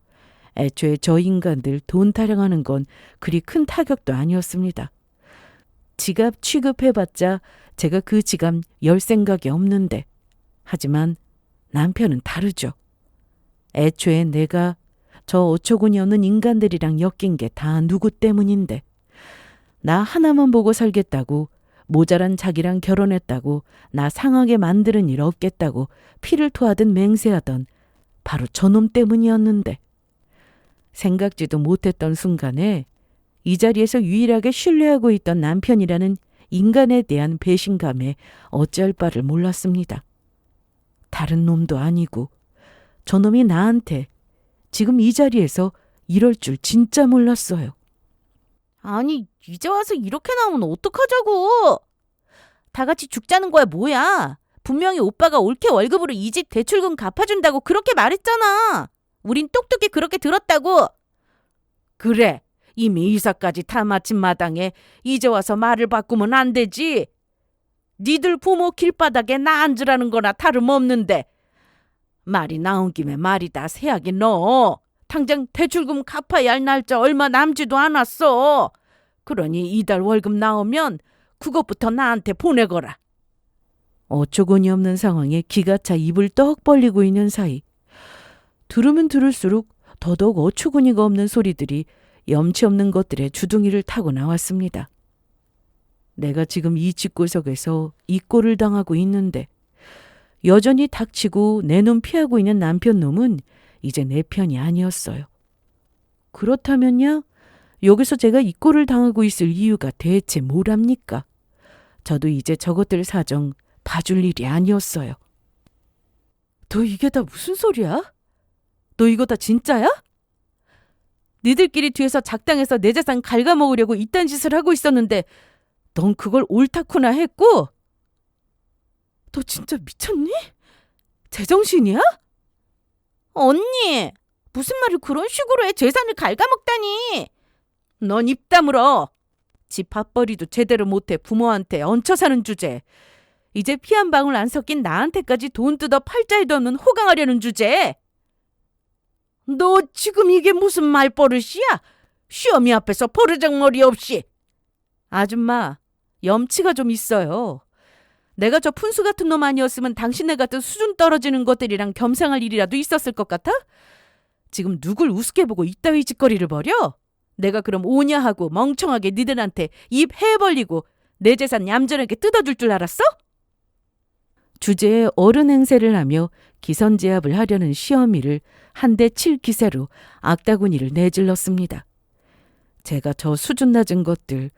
애초에 저 인간들 돈 타령하는 건 그리 큰 타격도 아니었습니다. 지갑 취급해봤자 제가 그 지갑 열 생각이 없는데 하지만 남편은 다르죠. 애초에 내가 저 어처구니 없는 인간들이랑 엮인 게 다 누구 때문인데 나 하나만 보고 살겠다고 모자란 자기랑 결혼했다고 나 상하게 만드는 일 없겠다고 피를 토하듯 맹세하던 바로 저놈 때문이었는데 생각지도 못했던 순간에 이 자리에서 유일하게 신뢰하고 있던 남편이라는 인간에 대한 배신감에 어찌할 바를 몰랐습니다. 다른 놈도 아니고 저놈이 나한테 지금 이 자리에서 이럴 줄 진짜 몰랐어요. 아니 이제 와서 이렇게 나오면 어떡하자고. 다 같이 죽자는 거야 뭐야. 분명히 오빠가 올케 월급으로 이 집 대출금 갚아준다고 그렇게 말했잖아. 우린 똑똑히 그렇게 들었다고. 그래, 이미 이사까지 다 마친 마당에 이제 와서 말을 바꾸면 안 되지. 니들 부모 길바닥에 나 앉으라는 거나 다름없는데 말이 나온 김에 말이다 새하게 너. 당장 대출금 갚아야 할 날짜 얼마 남지도 않았어. 그러니 이달 월급 나오면 그것부터 나한테 보내거라. 어처구니 없는 상황에 기가 차 입을 떡 벌리고 있는 사이 들으면 들을수록 더더욱 어처구니가 없는 소리들이 염치 없는 것들의 주둥이를 타고 나왔습니다. 내가 지금 이 집구석에서 이 꼴을 당하고 있는데 여전히 닥치고 내 눈 피하고 있는 남편 놈은 이제 내 편이 아니었어요. 그렇다면야 여기서 제가 이 꼴을 당하고 있을 이유가 대체 뭐랍니까? 저도 이제 저것들 사정 봐줄 일이 아니었어요. 너 이게 다 무슨 소리야? 너 이거 다 진짜야? 니들끼리 뒤에서 작당해서 내 재산 갉아먹으려고 이딴 짓을 하고 있었는데 넌 그걸 옳다쿠나 했고? 너 진짜 미쳤니? 제정신이야? 언니, 무슨 말을 그런 식으로 해. 재산을 갉아먹다니. 넌 입 다물어. 집 밥벌이도 제대로 못해 부모한테 얹혀 사는 주제. 이제 피 한 방울 안 섞인 나한테까지 돈 뜯어 팔자에도 없는 호강하려는 주제. 너 지금 이게 무슨 말버릇이야? 시어미 앞에서 버르장머리 없이. 아줌마, 염치가 좀 있어요. 내가 저 푼수 같은 놈 아니었으면 당신네 같은 수준 떨어지는 것들이랑 겸상할 일이라도 있었을 것 같아? 지금 누굴 우습게 보고 이따위 짓거리를 벌여? 내가 그럼 오냐 하고 멍청하게 니들한테 입 해벌리고 내 재산 얌전하게 뜯어줄 줄 알았어? 주제에 어른 행세를 하며 기선제압을 하려는 시어미를 한 대 칠 기세로 악다구니를 내질렀습니다. 제가 저 수준 낮은 것들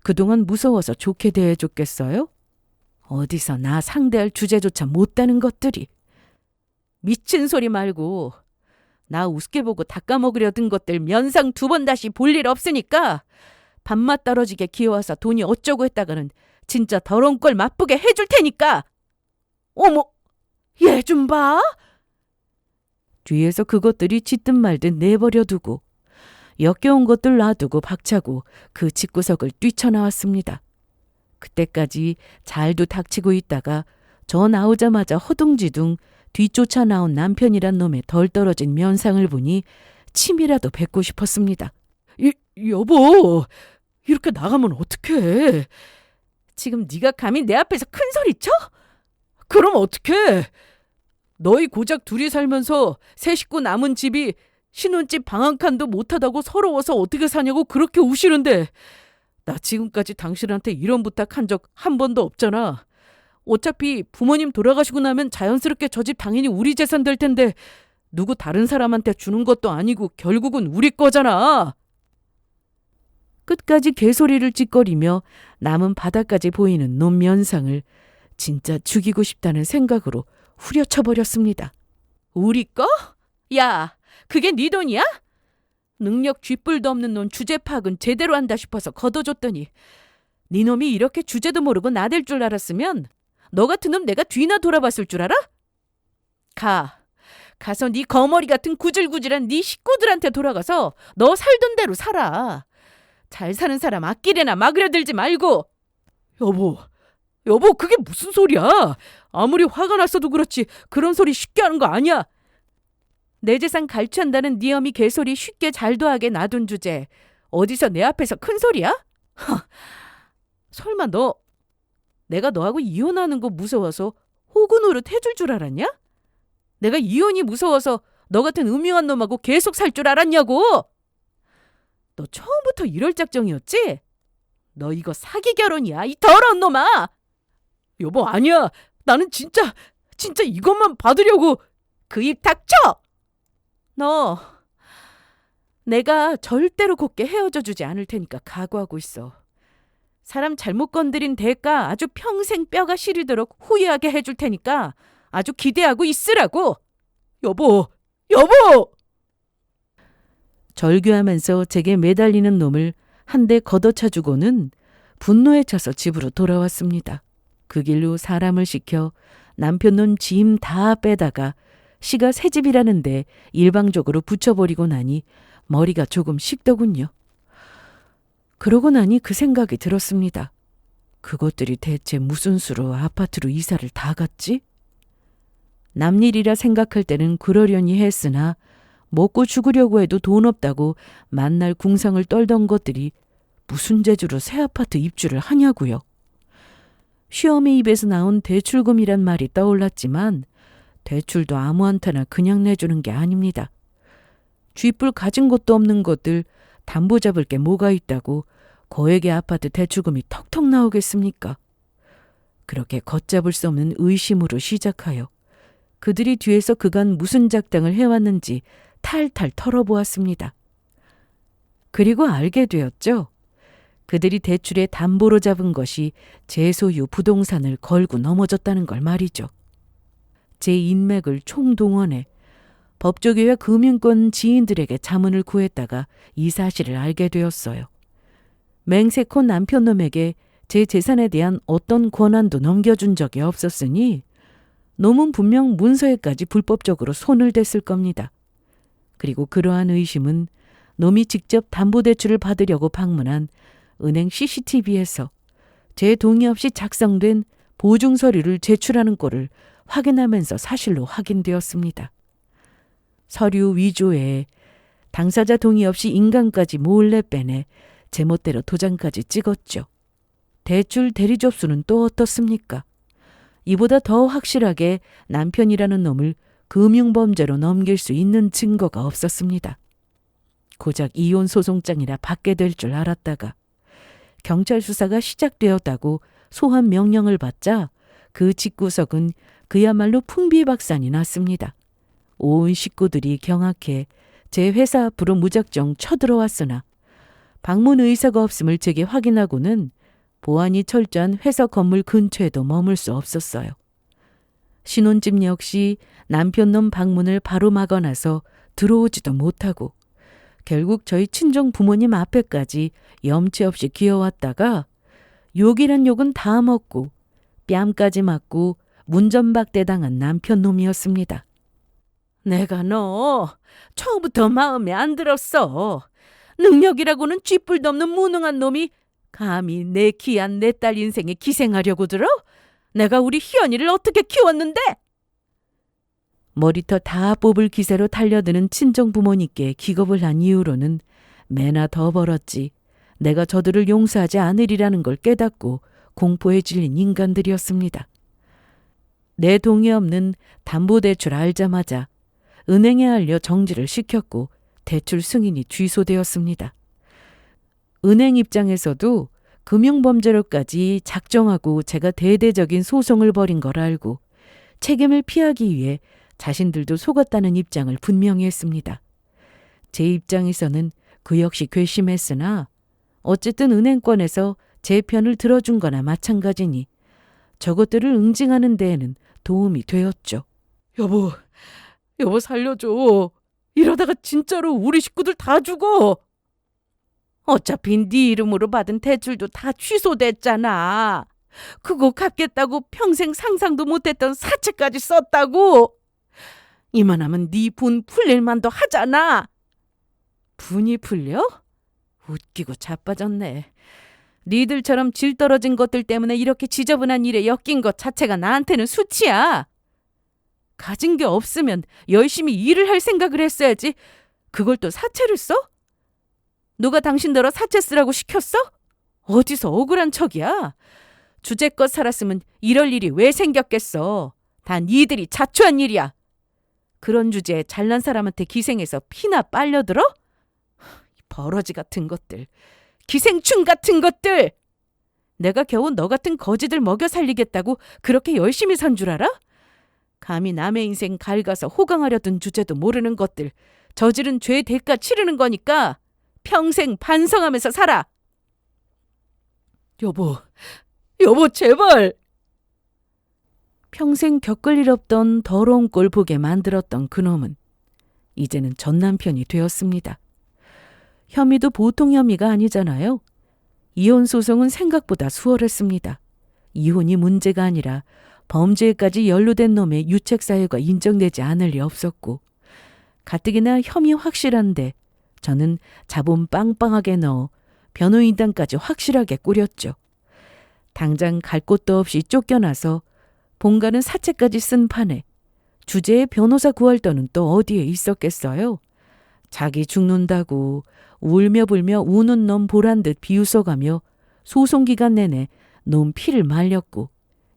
그동안 무서워서 좋게 대해줬겠어요? 어디서 나 상대할 주제조차 못다는 것들이. 미친 소리 말고 나 우습게 보고 닦아먹으려던 것들 면상 2번 다시 볼 일 없으니까 밥맛 떨어지게 기어와서 돈이 어쩌고 했다가는 진짜 더러운 걸 맛보게 해줄 테니까. 어머, 얘 좀 봐. 뒤에서 그것들이 짖든 말든 내버려 두고 역겨운 것들 놔두고 박차고 그 집구석을 뛰쳐나왔습니다. 그때까지 잘도 닥치고 있다가 저 나오자마자 허둥지둥 뒤쫓아 나온 남편이란 놈의 덜 떨어진 면상을 보니 침이라도 뱉고 싶었습니다. 여보, 이렇게 나가면 어떡해? 지금 네가 감히 내 앞에서 큰 소리 쳐? 그럼 어떡해? 너희 고작 둘이 살면서 세 식구 남은 집이 신혼집 방 한 칸도 못하다고 서러워서 어떻게 사냐고 그렇게 우시는데 나 지금까지 당신한테 이런 부탁한 적 한 번도 없잖아. 어차피 부모님 돌아가시고 나면 자연스럽게 저 집 당연히 우리 재산 될 텐데 누구 다른 사람한테 주는 것도 아니고 결국은 우리 거잖아. 끝까지 개소리를 찌꺼리며 남은 바닥까지 보이는 놈 면상을 진짜 죽이고 싶다는 생각으로 후려쳐버렸습니다. 우리 거? 야, 그게 네 돈이야? 능력 쥐뿔도 없는 놈 주제 파악은 제대로 한다 싶어서 걷어줬더니 네 놈이 이렇게 주제도 모르고 나댈 줄 알았으면 너 같은 놈 내가 뒤나 돌아봤을 줄 알아? 가서 네 거머리 같은 구질구질한 네 식구들한테 돌아가서 너 살던 대로 살아. 잘 사는 사람 앞길에나 막으려들지 말고. 여보, 그게 무슨 소리야? 아무리 화가 났어도 그렇지 그런 소리 쉽게 하는 거 아니야. 내 재산 갈취한다는 네 어미 개소리 쉽게 잘도 하게 놔둔 주제 어디서 내 앞에서 큰 소리야? 설마 너 내가 너하고 이혼하는 거 무서워서 호구 노릇 해줄 줄 알았냐? 내가 이혼이 무서워서 너 같은 음흉한 놈하고 계속 살 줄 알았냐고? 너 처음부터 이럴 작정이었지? 너 이거 사기 결혼이야, 이 더러운 놈아! 여보, 아니야. 나는 진짜 이것만 받으려고. 그 입 닥쳐! 너 내가 절대로 곱게 헤어져 주지 않을 테니까 각오하고 있어. 사람 잘못 건드린 대가 아주 평생 뼈가 시리도록 후회하게 해줄 테니까 아주 기대하고 있으라고. 여보! 절규하면서 제게 매달리는 놈을 한 대 걷어차주고는 분노에 차서 집으로 돌아왔습니다. 그 길로 사람을 시켜 남편 놈 짐 다 빼다가 시가 새 집이라는데 일방적으로 붙여버리고 나니 머리가 조금 식더군요. 그러고 나니 그 생각이 들었습니다. 그것들이 대체 무슨 수로 아파트로 이사를 다 갔지? 남일이라 생각할 때는 그러려니 했으나 먹고 죽으려고 해도 돈 없다고 만날 궁상을 떨던 것들이 무슨 재주로 새 아파트 입주를 하냐고요. 시어미 입에서 나온 대출금이란 말이 떠올랐지만 대출도 아무한테나 그냥 내주는 게 아닙니다. 쥐뿔 가진 것도 없는 것들 담보 잡을 게 뭐가 있다고 거액의 아파트 대출금이 턱턱 나오겠습니까? 그렇게 걷잡을 수 없는 의심으로 시작하여 그들이 뒤에서 그간 무슨 작당을 해왔는지 탈탈 털어보았습니다. 그리고 알게 되었죠. 그들이 대출에 담보로 잡은 것이 제 소유 부동산을 걸고 넘어졌다는 걸 말이죠. 제 인맥을 총동원해 법조계와 금융권 지인들에게 자문을 구했다가 이 사실을 알게 되었어요. 맹세코 남편놈에게 제 재산에 대한 어떤 권한도 넘겨준 적이 없었으니 놈은 분명 문서에까지 불법적으로 손을 댔을 겁니다. 그리고 그러한 의심은 놈이 직접 담보대출을 받으려고 방문한 은행 CCTV에서 제 동의 없이 작성된 보증 서류를 제출하는 꼴을 확인하면서 사실로 확인되었습니다. 서류 위조에 당사자 동의 없이 인감까지 몰래 빼내 제멋대로 도장까지 찍었죠. 대출 대리 접수는 또 어떻습니까? 이보다 더 확실하게 남편이라는 놈을 금융범죄로 넘길 수 있는 증거가 없었습니다. 고작 이혼 소송장이라 받게 될 줄 알았다가 경찰 수사가 시작되었다고 소환 명령을 받자 그 집구석은 그야말로 풍비박산이 났습니다. 온 식구들이 경악해 제 회사 앞으로 무작정 쳐들어왔으나 방문 의사가 없음을 제게 확인하고는 보안이 철저한 회사 건물 근처에도 머물 수 없었어요. 신혼집 역시 남편놈 방문을 바로 막아놔서 들어오지도 못하고 결국 저희 친정 부모님 앞에까지 염치 없이 기어왔다가 욕이란 욕은 다 먹고 뺨까지 맞고 문전박대당한 남편놈이었습니다. 내가 너 처음부터 마음에 안 들었어. 능력이라고는 쥐뿔도 없는 무능한 놈이 감히 내 귀한 내 딸 인생에 기생하려고 들어? 내가 우리 희연이를 어떻게 키웠는데? 머리터 다 뽑을 기세로 달려드는 친정 부모님께 기겁을 한 이후로는 매나 더 벌었지 내가 저들을 용서하지 않으리라는 걸 깨닫고 공포에 질린 인간들이었습니다. 내 동의 없는 담보대출 알자마자 은행에 알려 정지를 시켰고 대출 승인이 취소되었습니다. 은행 입장에서도 금융범죄로까지 작정하고 제가 대대적인 소송을 벌인 걸 알고 책임을 피하기 위해 자신들도 속았다는 입장을 분명히 했습니다. 제 입장에서는 그 역시 괘씸했으나 어쨌든 은행권에서 제 편을 들어준 거나 마찬가지니 저것들을 응징하는 데에는 도움이 되었죠. 여보 살려줘. 이러다가 진짜로 우리 식구들 다 죽어. 어차피 네 이름으로 받은 대출도 다 취소됐잖아. 그거 갚겠다고 평생 상상도 못했던 사채까지 썼다고. 이만하면 네 분 풀릴 만도 하잖아. 분이 풀려? 웃기고 자빠졌네. 니들처럼 질 떨어진 것들 때문에 이렇게 지저분한 일에 엮인 것 자체가 나한테는 수치야. 가진 게 없으면 열심히 일을 할 생각을 했어야지. 그걸 또 사채를 써? 누가 당신더러 사채 쓰라고 시켰어? 어디서 억울한 척이야? 주제껏 살았으면 이럴 일이 왜 생겼겠어. 다 니들이 자초한 일이야. 그런 주제에 잘난 사람한테 기생해서 피나 빨려들어? 버러지 같은 것들. 기생충 같은 것들. 내가 겨우 너 같은 거지들 먹여 살리겠다고 그렇게 열심히 산 줄 알아? 감히 남의 인생 갉아서 호강하려던 주제도 모르는 것들. 저지른 죄의 대가 치르는 거니까 평생 반성하면서 살아. 여보 제발. 평생 겪을 일 없던 더러운 꼴 보게 만들었던 그놈은 이제는 전 남편이 되었습니다. 혐의도 보통 혐의가 아니잖아요. 이혼 소송은 생각보다 수월했습니다. 이혼이 문제가 아니라 범죄에까지 연루된 놈의 유책사유가 인정되지 않을 리 없었고 가뜩이나 혐의 확실한데 저는 자본 빵빵하게 넣어 변호인단까지 확실하게 꾸렸죠. 당장 갈 곳도 없이 쫓겨나서 본가는 사채까지 쓴 판에 주제에 변호사 구할 돈은 또 어디에 있었겠어요. 자기 죽는다고 울며 불며 우는 놈 보란 듯 비웃어가며 소송기간 내내 놈 피를 말렸고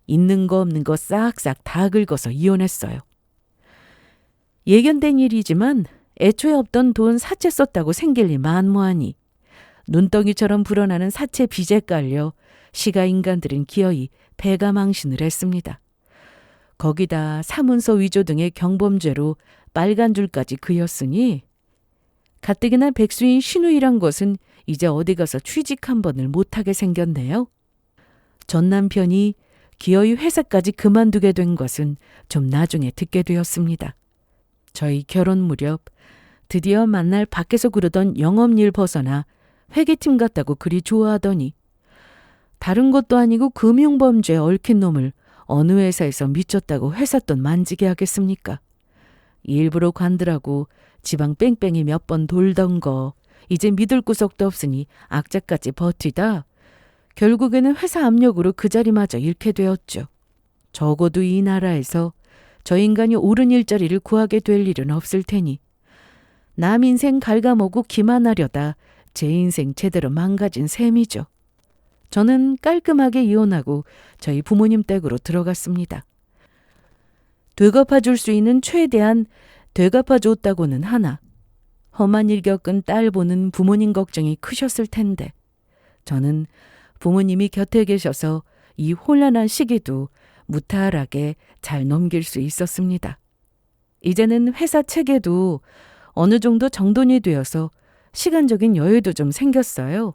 있는 거 없는 거 싹싹 다 긁어서 이혼했어요. 예견된 일이지만 애초에 없던 돈 사채 썼다고 생길 리 만무하니 눈덩이처럼 불어나는 사채 빚에 깔려 시가 인간들은 기어이 패가망신을 했습니다. 거기다 사문서 위조 등의 경범죄로 빨간 줄까지 그였으니 가뜩이나 백수인 신우이란 것은 이제 어디 가서 취직 한 번을 못하게 생겼네요. 전 남편이 기어이 회사까지 그만두게 된 것은 좀 나중에 듣게 되었습니다. 저희 결혼 무렵 드디어 만날 밖에서 그러던 영업일 벗어나 회계팀 같다고 그리 좋아하더니 다른 것도 아니고 금융범죄에 얽힌 놈을 어느 회사에서 미쳤다고 회사 돈 만지게 하겠습니까? 일부러 관두라고 지방 뺑뺑이 몇 번 돌던 거 이제 믿을 구석도 없으니 악자까지 버티다 결국에는 회사 압력으로 그 자리마저 잃게 되었죠. 적어도 이 나라에서 저 인간이 옳은 일자리를 구하게 될 일은 없을 테니 남 인생 갉아먹고 기만하려다 제 인생 제대로 망가진 셈이죠. 저는 깔끔하게 이혼하고 저희 부모님 댁으로 들어갔습니다. 되갚아줄 수 있는 최대한 되갚아줬다고는 하나 험한 일 겪은 딸 보는 부모님 걱정이 크셨을 텐데 저는 부모님이 곁에 계셔서 이 혼란한 시기도 무탈하게 잘 넘길 수 있었습니다. 이제는 회사 체계도 어느 정도 정돈이 되어서 시간적인 여유도 좀 생겼어요.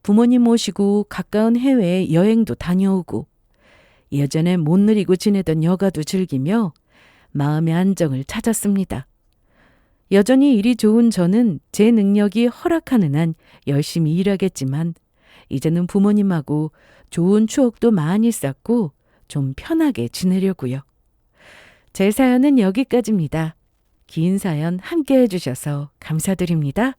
부모님 모시고 가까운 해외에 여행도 다녀오고 예전에 못 누리고 지내던 여가도 즐기며 마음의 안정을 찾았습니다. 여전히 일이 좋은 저는 제 능력이 허락하는 한 열심히 일하겠지만 이제는 부모님하고 좋은 추억도 많이 쌓고 좀 편하게 지내려고요. 제 사연은 여기까지입니다. 긴 사연 함께 해주셔서 감사드립니다.